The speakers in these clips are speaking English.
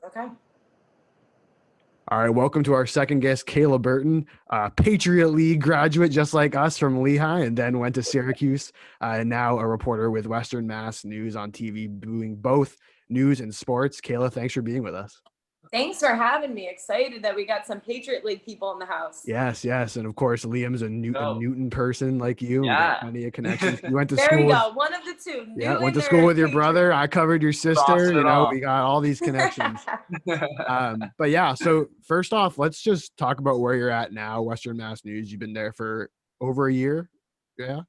Okay. All right, welcome to our second guest, Kayla Burton, Patriot League graduate just like us from Lehigh, and then went to Syracuse, and now a reporter with Western Mass News on TV, doing both news and sports. Kayla, thanks for being with us. Thanks for having me. Excited that we got some Patriot League people in the house. Yes, yes, and of course, Liam's a Newton person like you. We got Yeah. plenty of connections. You went to There we school with, go. One of the two. yeah, Newton went to school or with your Patriot. brother. I covered your sister. Crossing it off. We got all these connections. But yeah, so first off, let's just talk about where you're at now, Western Mass News. You've been there for over a year. Yeah.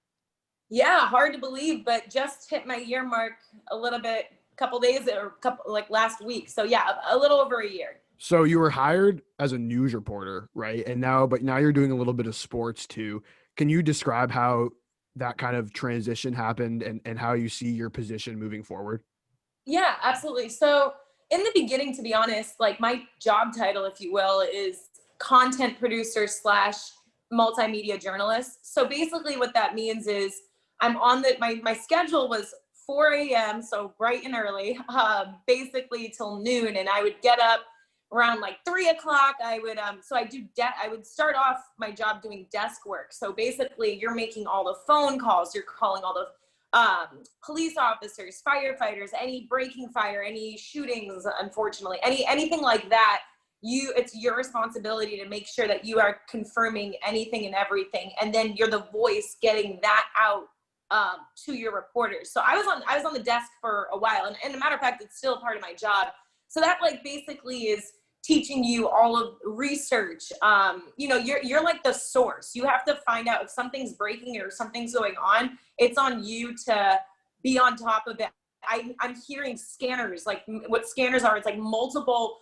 Yeah, hard to believe, but just hit my year mark a little bit, couple days or couple like last week. So yeah, a little over a year. So you were hired as a news reporter, right? But now you're doing a little bit of sports too. Can you describe how that kind of transition happened and how you see your position moving forward? Yeah, absolutely. So in the beginning, to be honest, like my job title, if you will, is content producer slash multimedia journalist. So basically what that means is I'm on my schedule was 4 a.m. So bright and early, basically till noon. And I would get up around like 3 o'clock. I would start off my job doing desk work. So basically you're making all the phone calls, you're calling all the police officers, firefighters, any breaking fire, any shootings, unfortunately, anything like that. It's your responsibility to make sure that you are confirming anything and everything, and then you're the voice getting that out to your reporters. So I was on the desk for a while, and as a matter of fact, it's still part of my job. So that like basically is teaching you all of research. You're like the source. You have to find out if something's breaking or something's going on. It's on you to be on top of it. I'm hearing scanners, like what scanners are. It's like multiple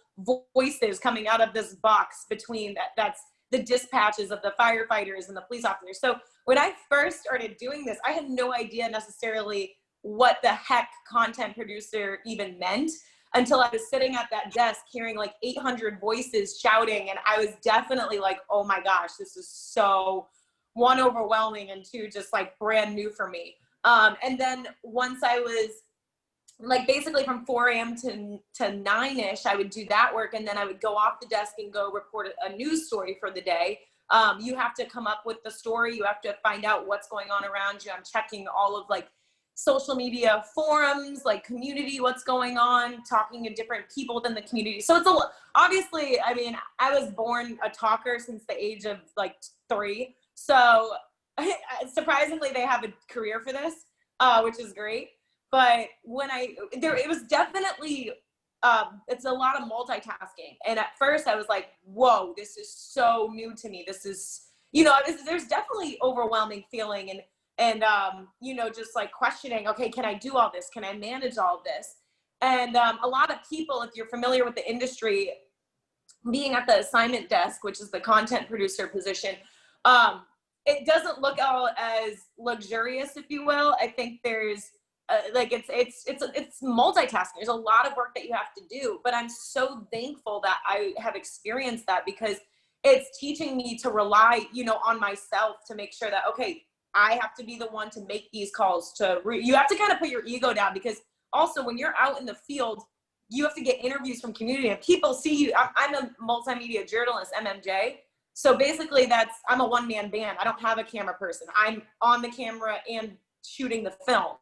voices coming out of this box between that's the dispatches of the firefighters and the police officers. So when I first started doing this, I had no idea necessarily what the heck content producer even meant, until I was sitting at that desk hearing like 800 voices shouting. And I was definitely like, oh my gosh, this is so, one, overwhelming, and two, just like brand new for me. And then once I was like basically from 4 a.m. to 9-ish, I would do that work. And then I would go off the desk and go report a news story for the day. You have to come up with the story. You have to find out what's going on around you. I'm checking all of like social media forums, like community, what's going on, talking to different people within the community. So it's obviously, I mean, I was born a talker since the age of like 3. So surprisingly, they have a career for this, which is great. But it was definitely, it's a lot of multitasking. And at first I was like, whoa, this is so new to me. This is, there's definitely overwhelming feeling and just like questioning, okay, can I do all this? Can I manage all of this? And a lot of people, if you're familiar with the industry, being at the assignment desk, which is the content producer position, it doesn't look all as luxurious, if you will. I think there's it's multitasking. There's a lot of work that you have to do, but I'm so thankful that I have experienced that, because it's teaching me to rely, on myself to make sure that, okay, I have to be the one to make these calls. You have to kind of put your ego down, because also when you're out in the field, you have to get interviews from community and people see you. I'm a multimedia journalist, MMJ. So basically I'm a one-man band. I don't have a camera person. I'm on the camera and shooting the film.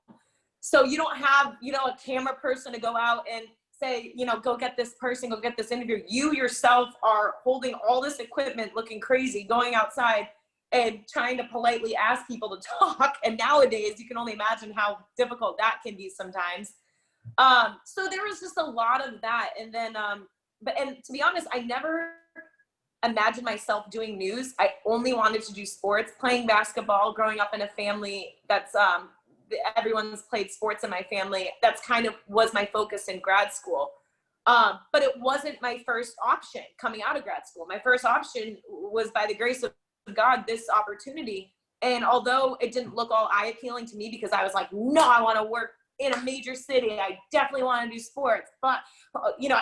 So you don't have, a camera person to go out and say, go get this person, go get this interview. You yourself are holding all this equipment, looking crazy, going outside and trying to politely ask people to talk. And nowadays you can only imagine how difficult that can be sometimes. So there was just a lot of that. And then, and to be honest, I never imagined myself doing news. I only wanted to do sports, playing basketball, growing up in a family that's, everyone's played sports in my family. That's kind of was my focus in grad school. But it wasn't my first option coming out of grad school. My first option was, by the grace of God, this opportunity. And although it didn't look all eye appealing to me, because I was like, no, I want to work in a major city. I definitely want to do sports. But,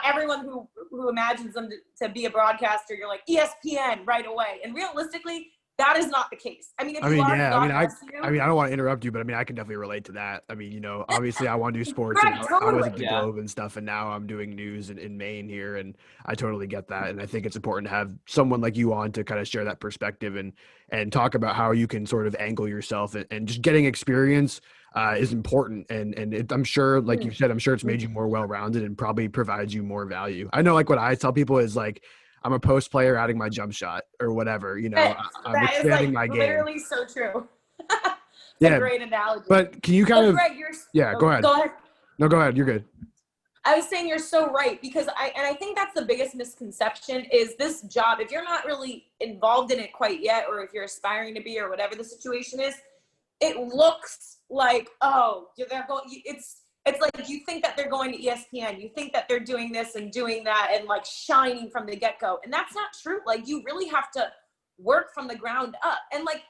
everyone who imagines them to be a broadcaster, you're like ESPN right away. And realistically, That is not the case. I mean, if I you mean, are, yeah, God bless you. I don't want to interrupt you, but I mean, I can definitely relate to that. I mean, obviously I want to do sports, and Right, I was at totally. the Yeah. Globe and stuff, and now I'm doing news in Maine here, and I totally get that. And I think it's important to have someone like you on to kind of share that perspective and talk about how you can sort of angle yourself, and just getting experience is important. I'm sure, like you said, I'm sure it's made you more well-rounded and probably provides you more value. I know, like, what I tell people is, like, I'm a post player adding my jump shot or whatever, I'm That is expanding like my game. literally so true. It's Yeah, a great analogy. but can you kind But of, Greg, go ahead. Go ahead. No, go ahead. You're good. I was saying you're so right, because I think that's the biggest misconception is this job, if you're not really involved in it quite yet, or if you're aspiring to be, or whatever the situation is, it looks like, oh, they're going, it's like you think that they're going to ESPN, you think that they're doing this and doing that and like shining from the get-go. And that's not true. Like, you really have to work from the ground up. And like,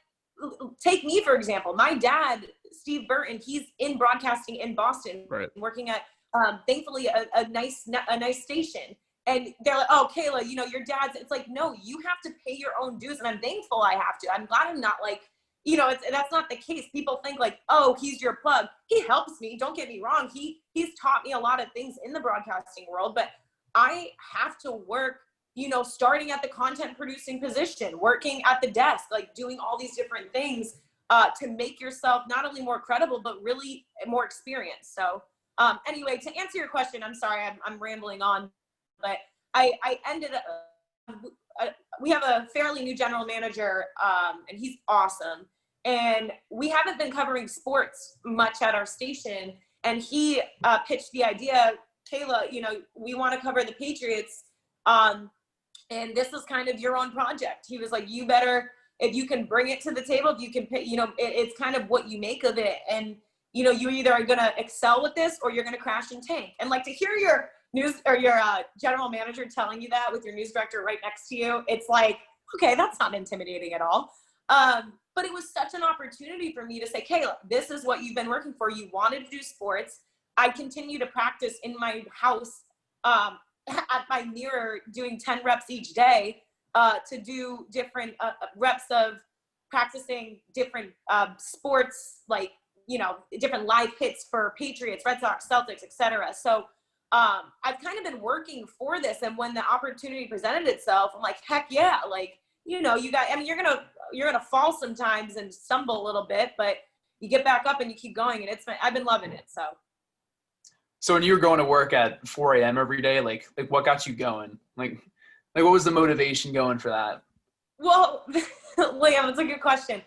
take me, for example, my dad, Steve Burton, he's in broadcasting in Boston, Right. working at, thankfully a nice station. And they're like, oh, Kayla, your dad's, it's like, no, you have to pay your own dues. And I'm thankful I have to. I'm glad I'm not like, that's not the case. People think like, oh, he's your plug. He helps me. Don't get me wrong. He's taught me a lot of things in the broadcasting world, but I have to work, starting at the content producing position, working at the desk, like doing all these different things to make yourself not only more credible, but really more experienced. So anyway, to answer your question, I'm sorry, I'm rambling on, but I ended up, we have a fairly new general manager, and he's awesome. And we haven't been covering sports much at our station. And he pitched the idea, Kayla, we want to cover the Patriots. And this is kind of your own project. He was like, you better, if you can bring it to the table, if you can, it's kind of what you make of it. And, you either are going to excel with this or you're going to crash and tank. And like, to hear your news or your general manager telling you that with your news director right next to you, it's like, okay, that's not intimidating at all. But it was such an opportunity for me to say, Kayla, this is what you've been working for. You wanted to do sports. I continue to practice in my house at my mirror, doing 10 reps each day to do different reps of practicing different sports, like, different live hits for Patriots, Red Sox, Celtics, etc. So I've kind of been working for this. And when the opportunity presented itself, I'm like, heck yeah. Like, you got, I mean, you're going to fall sometimes and stumble a little bit, but you get back up and you keep going. And I've been loving it. So when you were going to work at 4 a.m. every day, like what got you going? Like what was the motivation going for that? Well, Liam, it's a good question.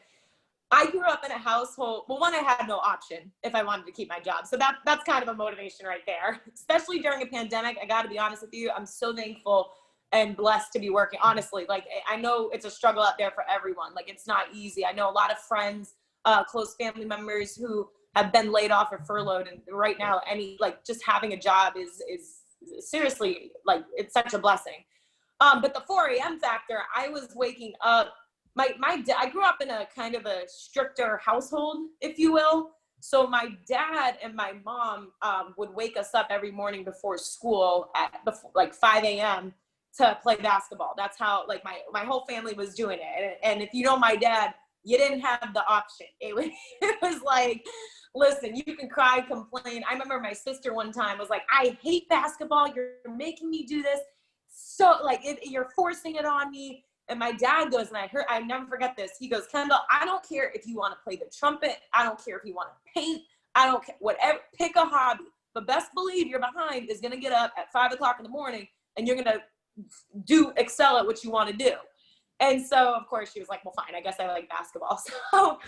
I grew up in a household, well, one, I had no option if I wanted to keep my job. So that's kind of a motivation right there, especially during a pandemic. I got to be honest with you. I'm so thankful and blessed to be working. Honestly, like, I know it's a struggle out there for everyone. Like, it's not easy. I know a lot of friends, close family members who have been laid off or furloughed. And right now, just having a job is seriously, like, it's such a blessing. But the 4 a.m. factor, I was waking up. I grew up in a kind of a stricter household, if you will. So my dad and my mom would wake us up every morning before school at like 5 a.m. to play basketball. That's how, like, my whole family was doing it. And if you know my dad, you didn't have the option. It was like, listen, you can cry, complain. I remember my sister one time was like, I hate basketball. You're making me do this. So, like, you're forcing it on me. And my dad goes, and I never forget this. He goes, Kendall, I don't care if you want to play the trumpet. I don't care if you want to paint. I don't care, whatever, pick a hobby. But best believe your behind is going to get up at 5 o'clock in the morning and you're going to excel at what you want to do. And so, of course, she was like, well, fine, I guess I like basketball. So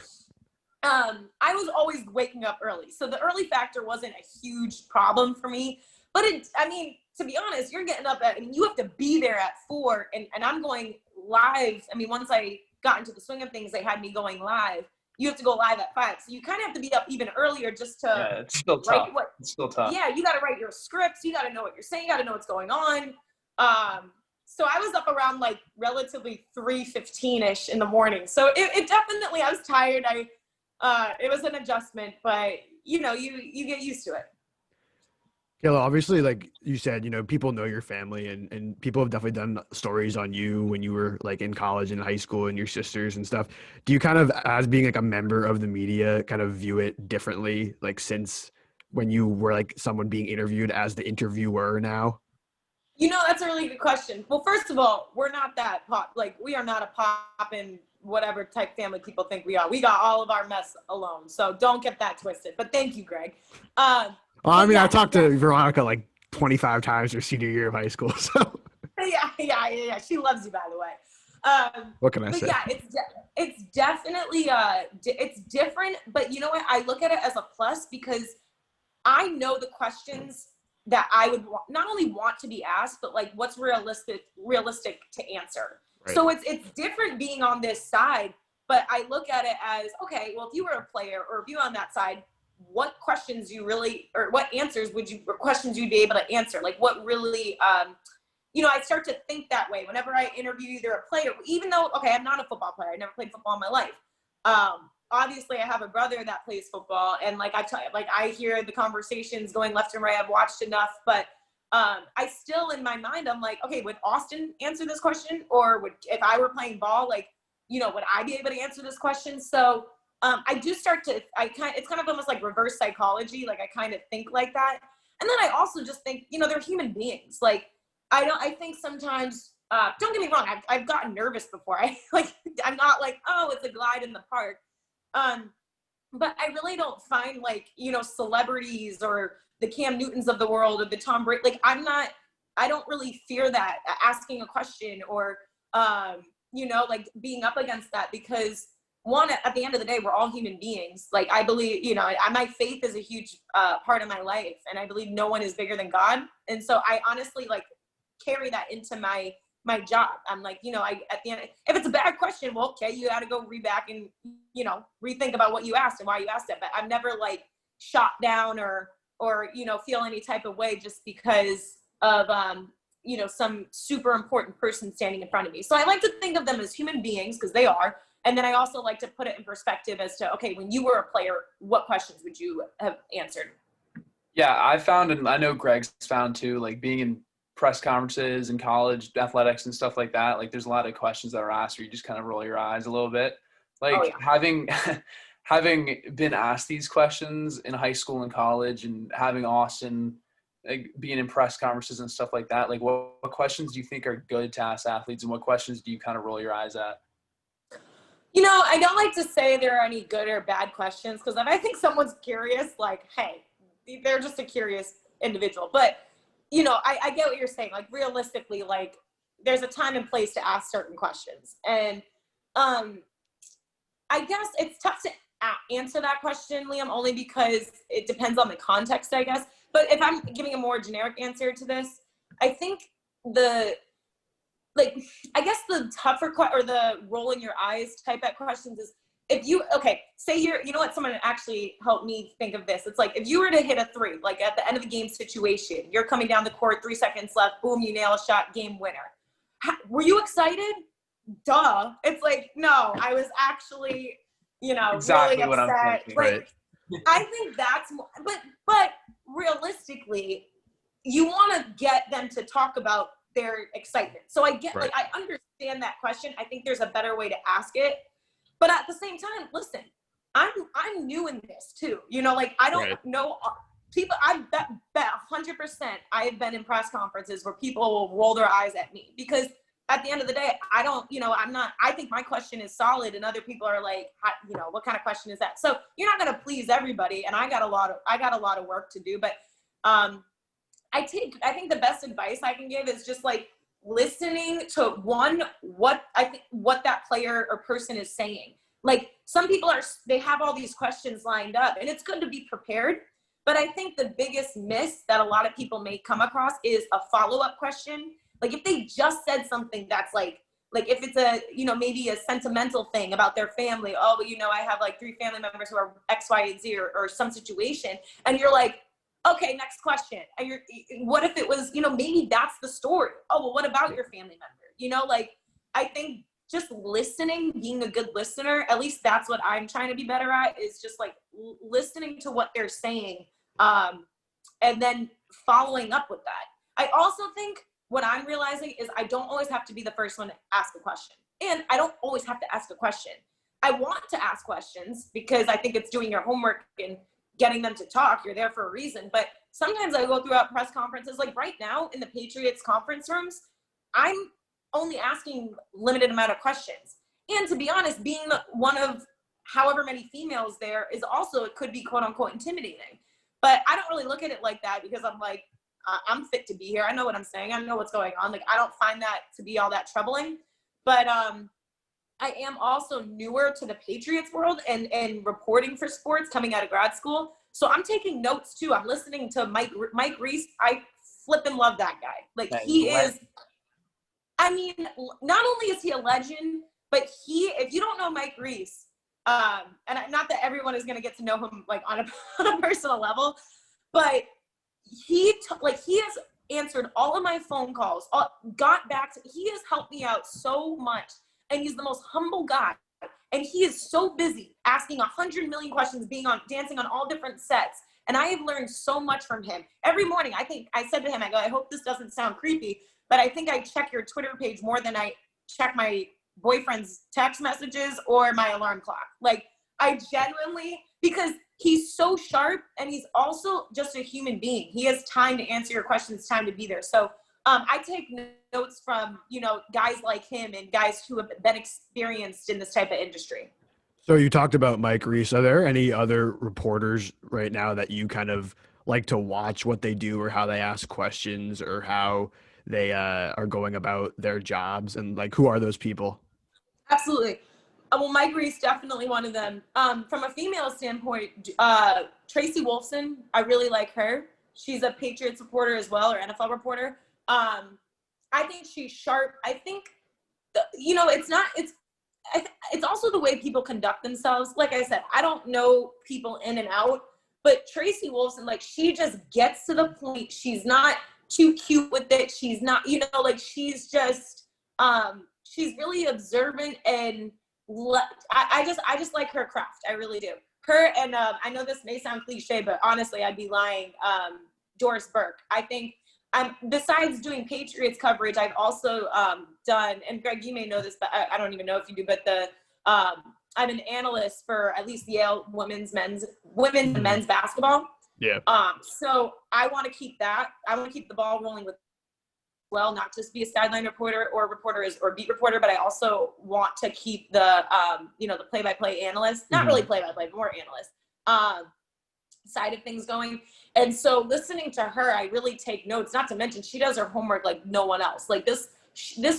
I was always waking up early. So the early factor wasn't a huge problem for me. But to be honest, you're getting up and you have to be there at 4 and I'm going live. I mean, once I got into the swing of things, they had me going live. You have to go live at 5. So you kind of have to be up even earlier just to Yeah, it's still tough. It's still tough. Yeah, you got to write your scripts. You got to know what you're saying. You got to know what's going on. So I was up around like relatively 3:15ish in the morning. So it definitely, I was tired. It was an adjustment, but you get used to it. Kayla, obviously, like you said, people know your family and people have definitely done stories on you when you were like in college and high school and your sisters and stuff. Do you kind of, as being like a member of the media, kind of view it differently, like since when you were like someone being interviewed as the interviewer now? That's a really good question. Well, first of all, we're not that pop. Like, we are not a poppin' whatever type family people think we are. We got all of our mess alone. So don't get that twisted. But thank you, Greg. Well, I But mean, I yeah, talked to Veronica like 25 times her senior year of high school. So yeah. She loves you, by the way. what can I But say? yeah, it's definitely it's different. But you know what? I look at it as a plus because I know the questions that I would not only want to be asked, but like what's realistic to answer. Right. So it's different being on this side, but I look at it as, okay, well, if you were a player or if you were on that side, what questions what answers or questions you'd be able to answer? Like what really, I start to think that way whenever I interview either a player, even though, okay, I'm not a football player. I never played football in my life. Obviously I have a brother that plays football and I hear the conversations going left and right. I've watched enough, but I still in my mind, I'm like, okay, would Austin answer this question? Or if I were playing ball, would I be able to answer this question? So I do start to, it's kind of almost like reverse psychology. Like I kind of think like that. And then I also just think, they're human beings. Like, I think sometimes, don't get me wrong. I've gotten nervous before. I'm not like, oh, it's a glide in the park. But I really don't find celebrities or the Cam Newtons of the world or the Tom Brady. Like I don't really fear that asking a question or, being up against that because one, at the end of the day, we're all human beings. Like I believe, my faith is a huge part of my life and I believe no one is bigger than God. And so I honestly carry that into my job. I'm like, at the end, if it's a bad question, well, okay, you got to go read back and, rethink about what you asked and why you asked it. But I'm never shot down or, feel any type of way just because of, some super important person standing in front of me. So I like to think of them as human beings because they are. And then I also like to put it in perspective as to, okay, when you were a player, what questions would you have answered? Yeah, I found, and I know Greg's found too, being in press conferences in college, athletics and stuff like that, there's a lot of questions that are asked where you just kind of roll your eyes a little bit. Oh, yeah. having been asked these questions in high school and college and having Austin being in press conferences and stuff like that, what questions do you think are good to ask athletes and what questions do you kind of roll your eyes at? I don't like to say there are any good or bad questions because if I think someone's curious, hey, they're just a curious individual. But, I get what you're saying. Realistically, there's a time and place to ask certain questions. And I guess it's tough to answer that question, Liam, only because it depends on the context, I guess. But if I'm giving a more generic answer to this, I think I guess the tougher or the rolling your eyes type at questions is if you, say someone actually helped me think of this. It's if you were to hit a three, at the end of the game situation, you're coming down the court, 3 seconds left, boom, you nail a shot, game winner. Were you excited? Duh. It's no, I was actually, Exactly really what I'm upset. thinking. Right. I think that's more, but realistically, you want to get them to talk about their excitement. So I get Right. I understand that question. I think there's a better way to ask it. But at the same time, listen, I'm new in this too. I don't know people. I bet 100% I have been in press conferences where people will roll their eyes at me because at the end of the day, I don't, I think my question is solid and other people are what kind of question is that? So you're not going to please everybody. And I got a lot of work to do, but, I think the best advice I can give is just listening to what that player or person is saying. Some people they have all these questions lined up and it's good to be prepared. But I think the biggest miss that a lot of people may come across is a follow-up question. If they just said something that's if it's a, maybe a sentimental thing about their family. Oh, I have 3 family members who are X, Y, and Z or some situation. And you're okay, next question. And what if it was, maybe that's the story. Oh, well, what about your family member? I think just listening, being a good listener, at least that's what I'm trying to be better at is just listening to what they're saying. And then following up with that. I also think what I'm realizing is I don't always have to be the first one to ask a question. And I don't always have to ask a question. I want to ask questions because I think it's doing your homework and getting them to talk. You're there for a reason. But sometimes I go throughout press conferences, like right now in the Patriots conference rooms, I'm only asking limited amount of questions. And to be honest, being one of however many females there is also, it could be quote unquote intimidating. But I don't really look at it like that because I'm like, I'm fit to be here. I know what I'm saying. I know what's going on. Like, I don't find that to be all that troubling. But I am also newer to the Patriots world and reporting for sports coming out of grad school. So I'm taking notes too. I'm listening to Mike Reese. I flipping love that guy. Like, he is, I mean, not only is he a legend, but if you don't know Mike Reese, and not that everyone is going to get to know him like on a personal level, but he has answered all of my phone calls, he has helped me out so much. And he's the most humble guy. And he is so busy asking 100 million questions, dancing on all different sets. And I have learned so much from him. Every morning, I said to him, I go, I hope this doesn't sound creepy, but I think I check your Twitter page more than I check my boyfriend's text messages or my alarm clock. Like, I genuinely, because he's so sharp and he's also just a human being. He has time to answer your questions, time to be there. So I take notes from, guys like him and guys who have been experienced in this type of industry. So you talked about Mike Reese. Are there any other reporters right now that you kind of like to watch what they do or how they ask questions or how they are going about their jobs? And like, who are those people? Absolutely. Well, Mike Reese, definitely one of them. From a female standpoint, Tracy Wolfson, I really like her. She's a Patriots reporter as well, or NFL reporter. I think she's sharp. I think, it's also the way people conduct themselves. Like I said, I don't know people in and out, but Tracy Wolfson, like, she just gets to the point. She's not too cute with it. She's not, she's just, she's really observant, and I just like her craft. I really do. Her and I know this may sound cliche, but honestly, I'd be lying. Doris Burke. I think besides doing Patriots coverage, I've also done, and Greg, you may know this, but I don't even know if you do, but I'm an analyst for at least Yale women's and men's basketball. Yeah. So I want to keep that. I want to keep the ball rolling with, well, not just be a sideline reporter or beat reporter, but I also want to keep the, the play-by-play analyst, not really play-by-play, but more analyst side of things going. And so listening to her, I really take notes, not to mention she does her homework like no one else. Like this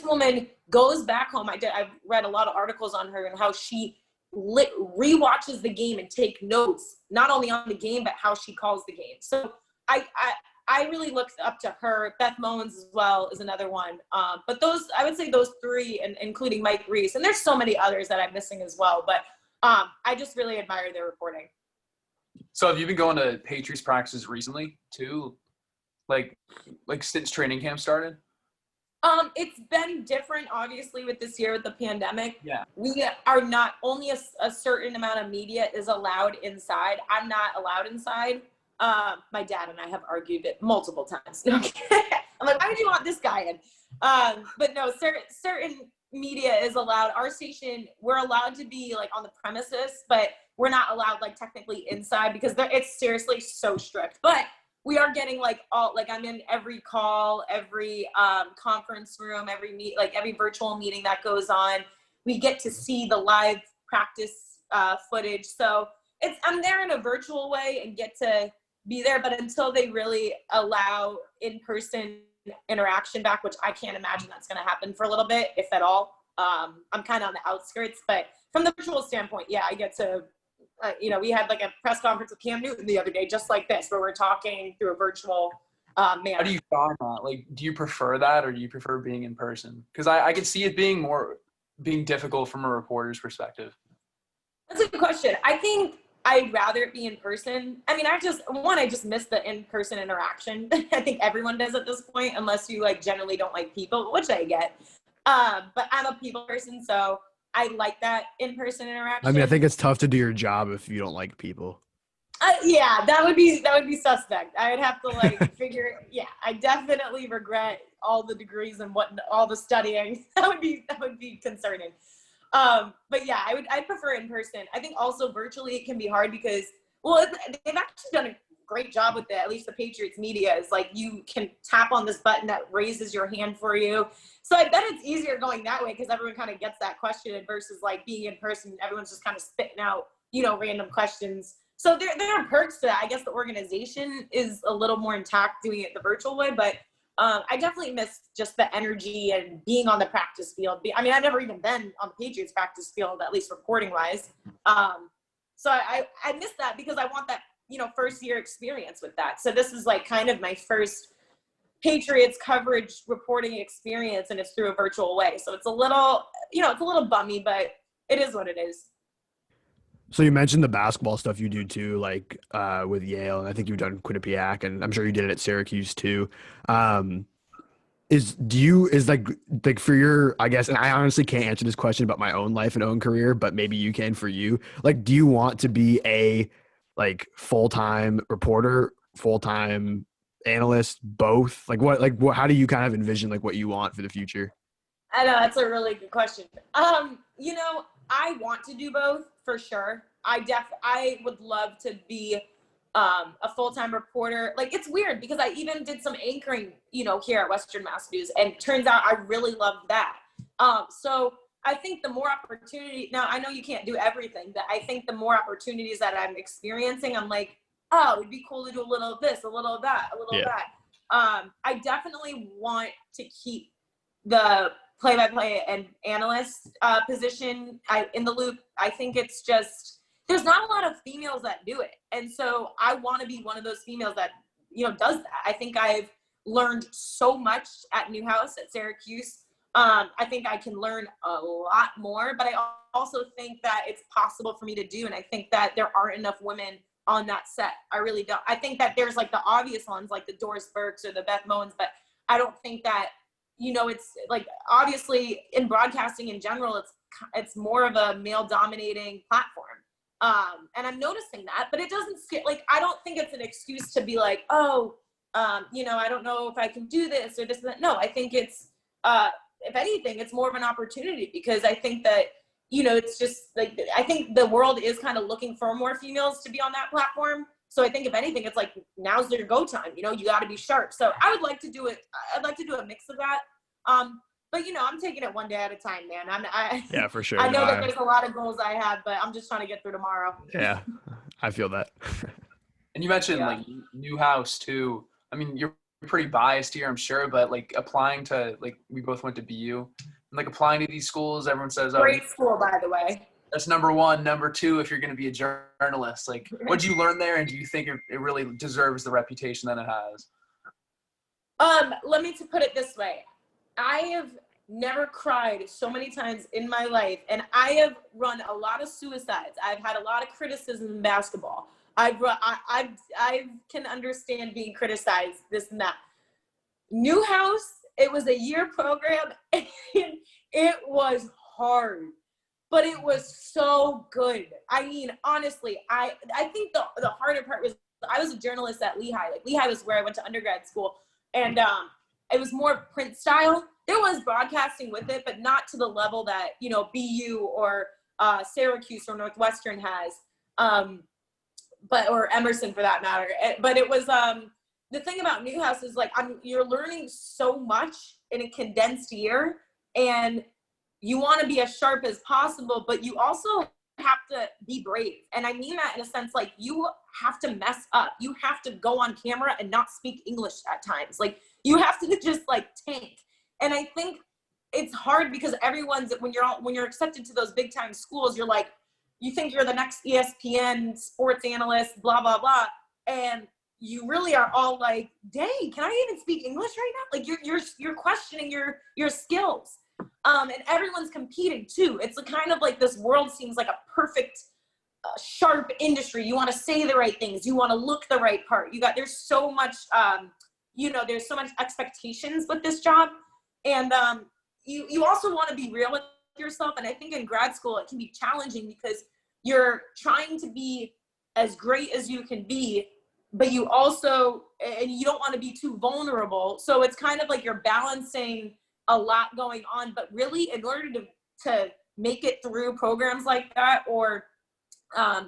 woman goes back home. I've read a lot of articles on her and how she rewatches the game and take notes, not only on the game, but how she calls the game. So I really looked up to her. Beth Mowins as well is another one. But I would say those three, and including Mike Reese, and there's so many others that I'm missing as well. But I just really admire their reporting. So have you been going to Patriots practices recently too? Like since training camp started? It's been different, obviously, with this year with the pandemic. Yeah. We are not only a certain amount of media is allowed inside. I'm not allowed inside. My dad and I have argued it multiple times. I'm like, why would you want this guy in? But no, certain media is allowed. Our station, we're allowed to be like on the premises, but we're not allowed like technically inside because it's seriously so strict. But we are getting I'm in every call, every conference room, every virtual meeting that goes on. We get to see the live practice footage. So I'm there in a virtual way and get to be there, but until they really allow in-person interaction back, which I can't imagine that's going to happen for a little bit, if at all. I'm kind of on the outskirts, but from the virtual standpoint, yeah, I get to, we had like a press conference with Cam Newton the other day, just like this, where we're talking through a virtual manner. How do you find that? Like, do you prefer that or do you prefer being in person? Because I could see it being difficult from a reporter's perspective. That's a good question. I think I'd rather it be in person. I mean, I just miss the in-person interaction. I think everyone does at this point, unless you generally don't like people, which I get. But I'm a people person, so I like that in-person interaction. I mean, I think it's tough to do your job if you don't like people. Yeah, that would be suspect. I would have to like figure. Yeah, I definitely regret all the degrees and all the studying. That would be concerning. But yeah, I'd prefer in person. I think also virtually it can be hard because, well, they've actually done a great job with it. At least the Patriots media is like, you can tap on this button that raises your hand for you. So I bet it's easier going that way because everyone kind of gets that question versus like being in person. Everyone's just kind of spitting out, random questions. So there are perks to that. I guess the organization is a little more intact doing it the virtual way, but I definitely miss just the energy and being on the practice field. I mean, I've never even been on the Patriots practice field, at least reporting wise. So I miss that because I want that, first year experience with that. So this is like kind of my first Patriots coverage reporting experience, and it's through a virtual way. So it's a little, it's a little bummy, but it is what it is. So you mentioned the basketball stuff you do too, like with Yale, and I think you've done Quinnipiac, and I'm sure you did it at Syracuse too. Is like for your, I guess, and I honestly can't answer this question about my own life and own career, but maybe you can for you. Like, do you want to be a like full-time reporter, full-time analyst, both? Like what, how do you kind of envision like what you want for the future? I know that's a really good question. I want to do both for sure. I would love to be a full-time reporter. Like, it's weird because I even did some anchoring, here at Western Mass News, and it turns out I really loved that. So I think the more opportunity, now I know you can't do everything, but I think the more opportunities that I'm experiencing, I'm like, oh, it'd be cool to do a little of this, a little of that, a little of that. I definitely want to keep the play-by-play and analyst position in the loop. I think it's just, there's not a lot of females that do it. And so I want to be one of those females that, does that. I think I've learned so much at Newhouse, at Syracuse. I think I can learn a lot more, but I also think that it's possible for me to do. And I think that there aren't enough women on that set. I really don't. I think that there's like the obvious ones, like the Doris Burks or the Beth Mowens, but I don't think that, it's like, obviously in broadcasting in general, it's more of a male dominating platform. And I'm noticing that, but it doesn't like, I don't think it's an excuse to be like, oh, I don't know if I can do this or this and that. No, I think it's, if anything, it's more of an opportunity because I think that, it's just like, I think the world is kind of looking for more females to be on that platform. So I think if anything, it's like, now's their go time, you got to be sharp. So I would like to do it. I'd like to do a mix of that. But I'm taking it one day at a time, man. Yeah, for sure. I know that there's a lot of goals I have, but I'm just trying to get through tomorrow. Yeah, I feel that. And you mentioned like Newhouse too. I mean, you're pretty biased here, I'm sure, but like applying to, like, we both went to BU, and like applying to these schools, everyone says, oh, great school, by the way. That's number one. Number two, if you're going to be a journalist, like, what did you learn there, and do you think it really deserves the reputation that it has? Let me put it this way. I have never cried so many times in my life, and I have run a lot of suicides. I've had a lot of criticism in basketball. I can understand being criticized, this and that. Newhouse, it was a year program, and it was hard. But it was so good. I mean, honestly, I think the harder part was, I was a journalist at Lehigh. Like, Lehigh was where I went to undergrad school. And it was more print style. There was broadcasting with it, but not to the level that, BU or Syracuse or Northwestern has, or Emerson for that matter. But it was, the thing about Newhouse is like, you're learning so much in a condensed year, and you want to be as sharp as possible, but you also have to be brave. And I mean that in a sense, like, you have to mess up. You have to go on camera and not speak English at times. Like, you have to just like tank. And I think it's hard because when you're accepted to those big time schools, you're like, you think you're the next ESPN sports analyst, blah, blah, blah. And you really are all like, dang, can I even speak English right now? Like, you're questioning your skills. And everyone's competing too. It's kind of like this world seems like a perfect, sharp industry. You want to say the right things. You want to look the right part. There's so much, there's so much expectations with this job. And you also want to be real with yourself. And I think in grad school, it can be challenging because you're trying to be as great as you can be, but you also, and you don't want to be too vulnerable. So it's kind of like you're balancing a lot going on, but really in order to make it through programs like that, or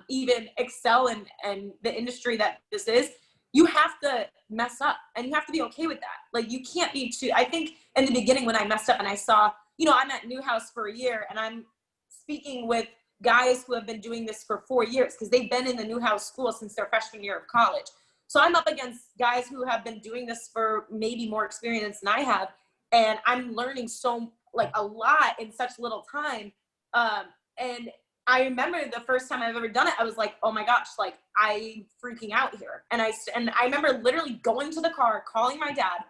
even excel in the industry that this is, you have to mess up and you have to be okay with that. Like you can't be too, I think in the beginning when I messed up and I saw, I'm at Newhouse for a year and I'm speaking with guys who have been doing this for 4 years because they've been in the Newhouse school since their freshman year of college. So I'm up against guys who have been doing this for maybe more experience than I have. And I'm learning a lot in such little time. And I remember the first time I've ever done it, I was like, oh my gosh, like I'm freaking out here. And I remember literally going to the car, calling my dad,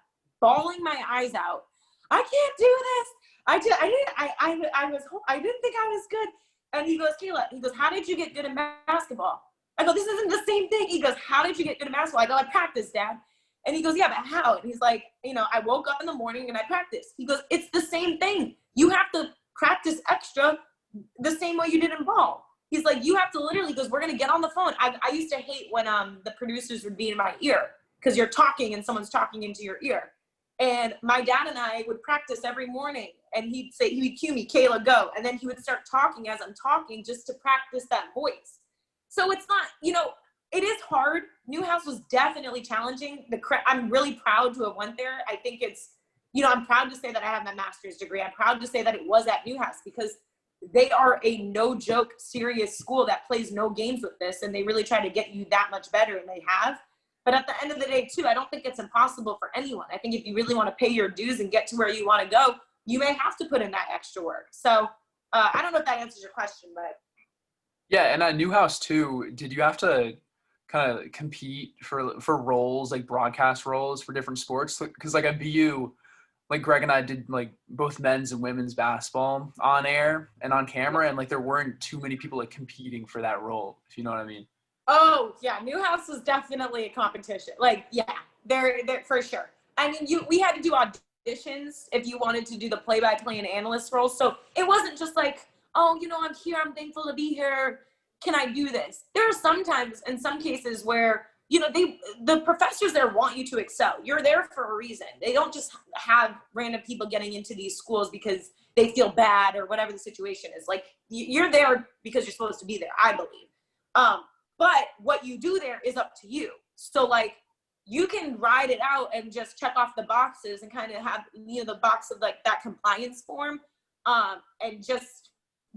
bawling my eyes out. I can't do this. I didn't think I was good. And he goes, Kayla, how did you get good in basketball? I go, this isn't the same thing. He goes, how did you get good in basketball? I go, I practiced, Dad. And he goes, yeah, but how? And he's like, I woke up in the morning and I practiced. He goes, it's the same thing. You have to practice extra the same way you did in ball. He's like, you have to literally, because we're going to get on the phone. I used to hate when the producers would be in my ear because you're talking and someone's talking into your ear. And my dad and I would practice every morning and he would cue me, Kayla, go. And then he would start talking as I'm talking just to practice that voice. So it's not, it is hard. Newhouse was definitely challenging. I'm really proud to have went there. I think it's, I'm proud to say that I have my master's degree. I'm proud to say that it was at Newhouse because they are a no joke serious school that plays no games with this. And they really try to get you that much better, and they have. But at the end of the day too, I don't think it's impossible for anyone. I think if you really want to pay your dues and get to where you want to go, you may have to put in that extra work. So I don't know if that answers your question, but. Yeah. And at Newhouse too, did you have to kind of compete for roles, like broadcast roles for different sports? Because like at BU, like Greg and I did like both men's and women's basketball on air and on camera. And like, there weren't too many people like competing for that role, if you know what I mean. Oh yeah. Newhouse was definitely a competition. Like, yeah, they're for sure. I mean, we had to do auditions if you wanted to do the play-by-play and analyst role. So it wasn't just like, oh, I'm here, I'm thankful to be here. Can I do this? There are sometimes, in some cases, where, the professors there want you to excel. You're there for a reason. They don't just have random people getting into these schools because they feel bad or whatever the situation is. Like, you're there because you're supposed to be there, I believe. But what you do there is up to you. So, like, you can ride it out and just check off the boxes and kind of have, the box of, like, that compliance form and just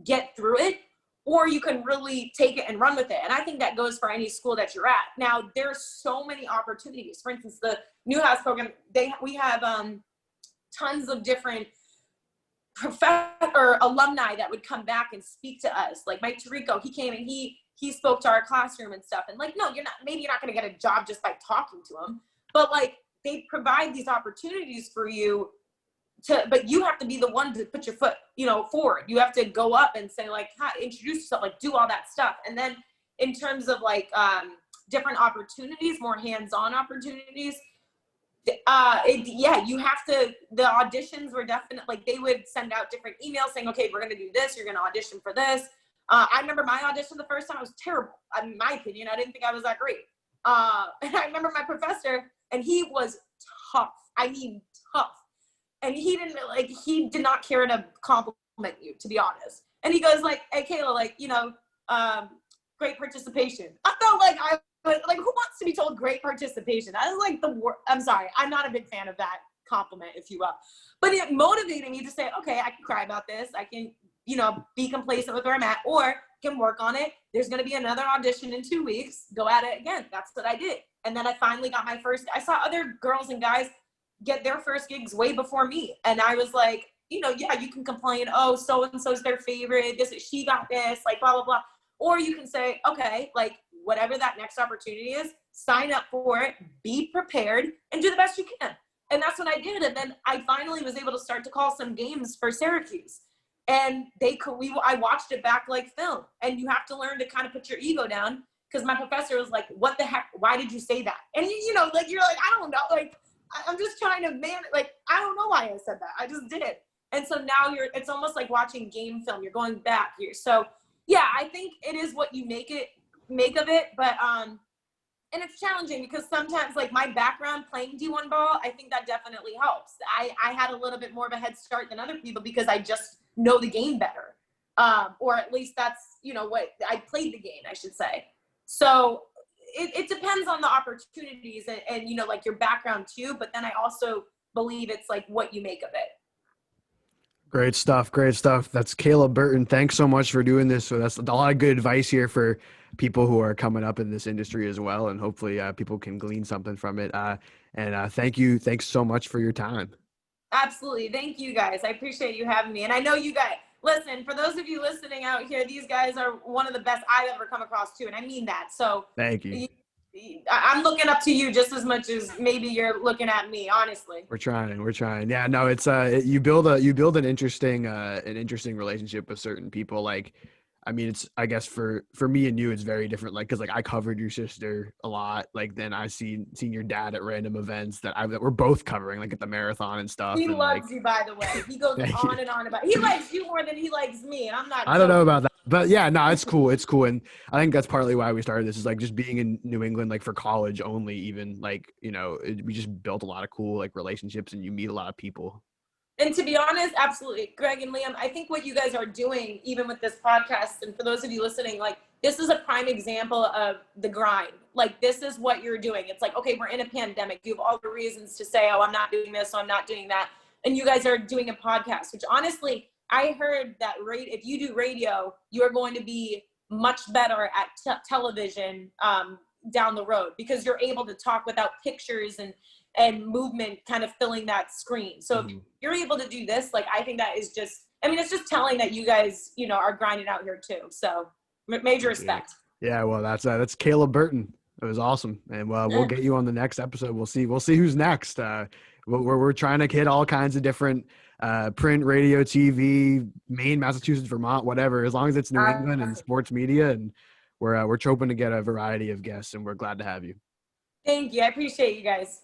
get through it. Or you can really take it and run with it. And I think that goes for any school that you're at. Now, there's so many opportunities. For instance, the Newhouse program, we have tons of different alumni that would come back and speak to us. Like Mike Tirico, he came and he spoke to our classroom and stuff. And like, no, maybe you're not going to get a job just by talking to him. But like, they provide these opportunities for you but you have to be the one to put your foot, forward. You have to go up and say like, hi, introduce yourself, like do all that stuff. And then in terms of like different opportunities, more hands-on opportunities, you have to, the auditions were definitely, like they would send out different emails saying, okay, we're going to do this. You're going to audition for this. I remember my audition the first time was terrible. In my opinion, I didn't think I was that great. And I remember my professor, and he was tough. I mean, tough. And he did not care to compliment you, to be honest. And he goes like, hey, Kayla, like, great participation. I felt like I was like, who wants to be told great participation? That is like the worst. I'm sorry. I'm not a big fan of that compliment, if you will. But it motivated me to say, okay, I can cry about this. I can, be complacent with where I'm at, or can work on it. There's going to be another audition in 2 weeks. Go at it again. That's what I did. And then I finally got my first. I saw other girls and guys get their first gigs way before me. And I was like, yeah, you can complain, oh, so-and-so's their favorite, she got this, like, blah, blah, blah. Or you can say, okay, like, whatever that next opportunity is, sign up for it, be prepared, and do the best you can. And that's what I did. And then I finally was able to start to call some games for Syracuse. And I watched it back like film. And you have to learn to kind of put your ego down, because my professor was like, what the heck, why did you say that? And like, you're like, I don't know, like, I'm just trying to like, I don't know why I said that. I just did it. And so now it's almost like watching game film. You're going back here. So yeah, I think it is what you make it. make of it, but and it's challenging because sometimes like my background playing D1 ball, I think that definitely helps. I had a little bit more of a head start than other people because I just know the game better. Or at least that's, what I played the game, I should say. So it depends on the opportunities and like your background too. But then I also believe it's like what you make of it. Great stuff. Great stuff. That's Kayla Burton. Thanks so much for doing this. So that's a lot of good advice here for people who are coming up in this industry as well. And hopefully people can glean something from it. And thank you. Thanks so much for your time. Absolutely. Thank you guys. I appreciate you having me. And I know you guys, listen, for those of you listening out here, these guys are one of the best I've ever come across too. And I mean that. So thank you. I'm looking up to you just as much as maybe you're looking at me, honestly. We're trying. Yeah, no, it's you build an interesting relationship with certain people. Like, I mean, it's, I guess for me and you, it's very different. Like, cause like I covered your sister a lot. Like then I seen your dad at random events that we're both covering, like at the marathon and stuff. He and loves you, by the way. He goes on and on about, he likes you more than he likes me. And I'm not, I don't know about that, but yeah, no, it's cool. It's cool. And I think that's partly why we started this, is like just being in New England, like for college only, even like, we just built a lot of cool like relationships and you meet a lot of people. And to be honest, absolutely, Greg and Liam, I think what you guys are doing, even with this podcast, and for those of you listening, like this is a prime example of the grind. Like this is what you're doing. It's like, okay, we're in a pandemic. You have all the reasons to say, oh, I'm not doing this, so I'm not doing that. And you guys are doing a podcast, which honestly, I heard that if you do radio, you're going to be much better at television down the road because you're able to talk without pictures and movement kind of filling that screen. So if you're able to do this, like, I think that is just, it's just telling that you guys, are grinding out here too. So major respect. Yeah. Well, that's Kayla Burton. It was awesome. And we'll get you on the next episode. We'll see who's next. We're trying to hit all kinds of different print, radio, TV, Maine, Massachusetts, Vermont, whatever, as long as it's New England and sports media. And we're hoping to get a variety of guests, and we're glad to have you. Thank you. I appreciate you guys.